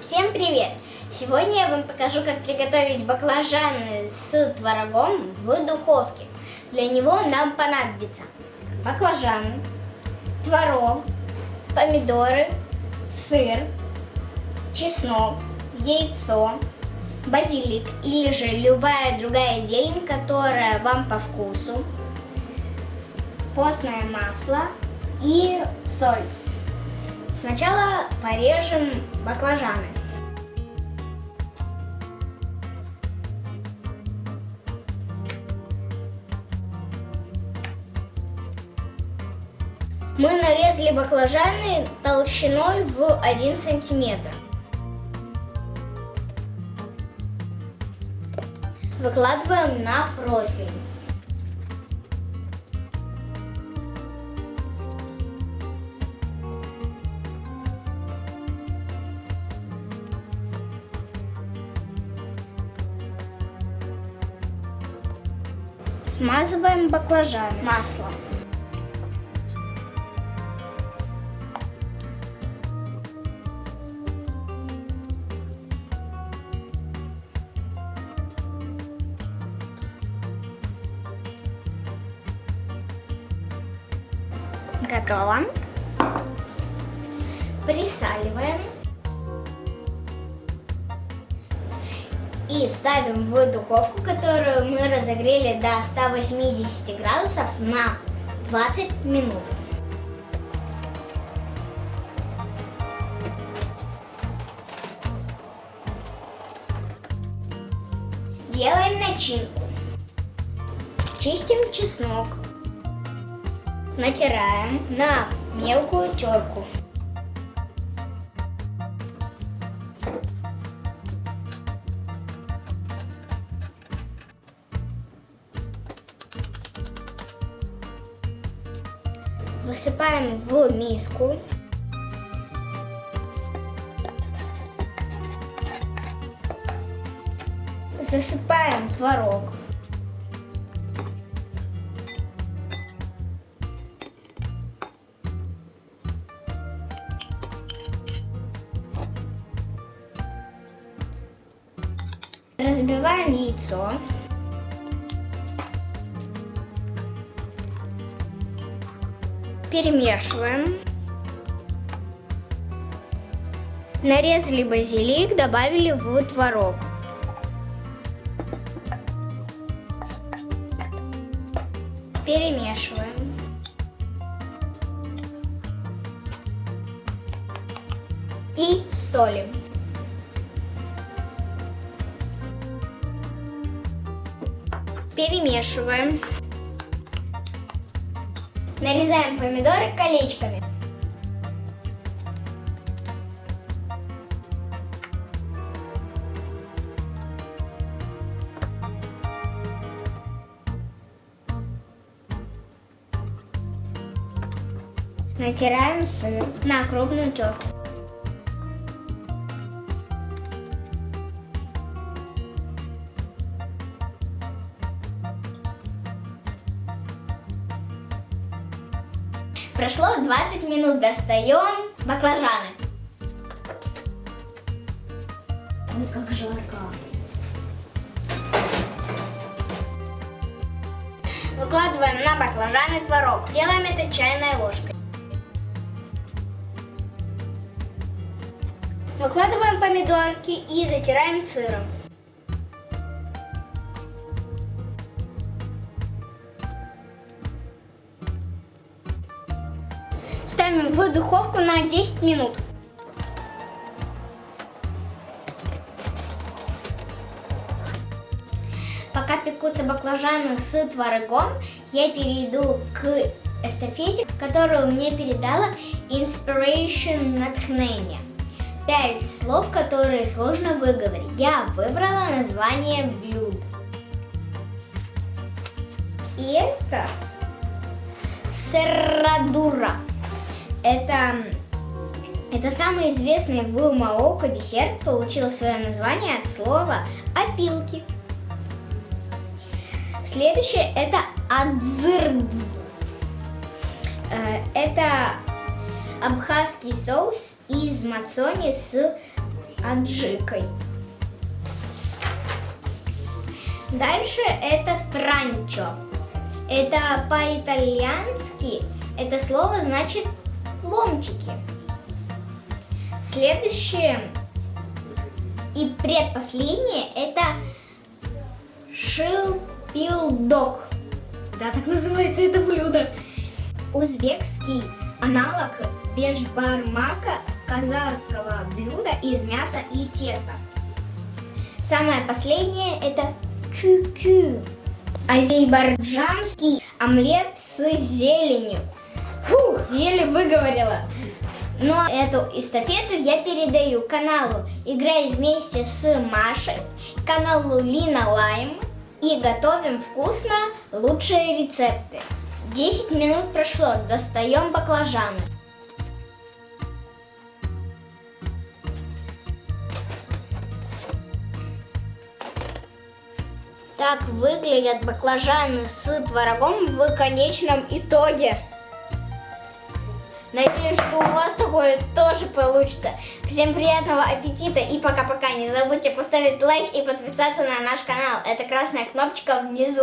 Всем привет! Сегодня я вам покажу, как приготовить баклажаны с творогом в духовке. Для него нам понадобится баклажаны, творог, помидоры, сыр, чеснок, яйцо, базилик или же любая другая зелень, которая вам по вкусу, постное масло и соль. Сначала порежем баклажаны. Мы нарезали баклажаны толщиной в 1 сантиметр. Выкладываем на противень. Смазываем баклажаны маслом. Готово. Присаливаем. И ставим в духовку, которую мы разогрели до 180 градусов на 20 минут. Делаем начинку. Чистим чеснок. Натираем на мелкую терку. Высыпаем в миску. Засыпаем творог. Разбиваем яйцо. Перемешиваем. Нарезали базилик, добавили в творог. Перемешиваем. И солим. Перемешиваем. Нарезаем помидоры колечками. Натираем сыр на крупную терку. Прошло 20 минут, достаем баклажаны. Ой, как жарко. Выкладываем на баклажаны творог. Делаем это чайной ложкой. Выкладываем помидорки и затираем сыром. Ставим в духовку на 10 минут. Пока пекутся баклажаны с творогом, я перейду к эстафете, которую мне передала Inspiration натхнение. 5 слов, которые сложно выговорить. Я выбрала название блюд. И это серрадура. Это самый известный в Марокко десерт, получил свое название от слова опилки. Следующее это адзырдз. Это абхазский соус из мацони с аджикой. Дальше это транчо. Это по-итальянски, это слово значит ломтики. Следующее и предпоследнее это шилпилдог. Да, так называется это блюдо. Узбекский аналог бешбармака, казахского блюда из мяса и теста. Самое последнее это кю-кю. Азербайджанский омлет с зеленью. Фух, еле выговорила. Но эту эстафету я передаю каналу «Играй вместе с Машей», каналу Лина Лайм, и готовим вкусно лучшие рецепты. 10 минут прошло, достаем баклажаны. Так выглядят баклажаны с творогом в конечном итоге. Надеюсь, что у вас такое тоже получится. Всем приятного аппетита и пока-пока. Не забудьте поставить лайк и подписаться на наш канал. Это красная кнопочка внизу.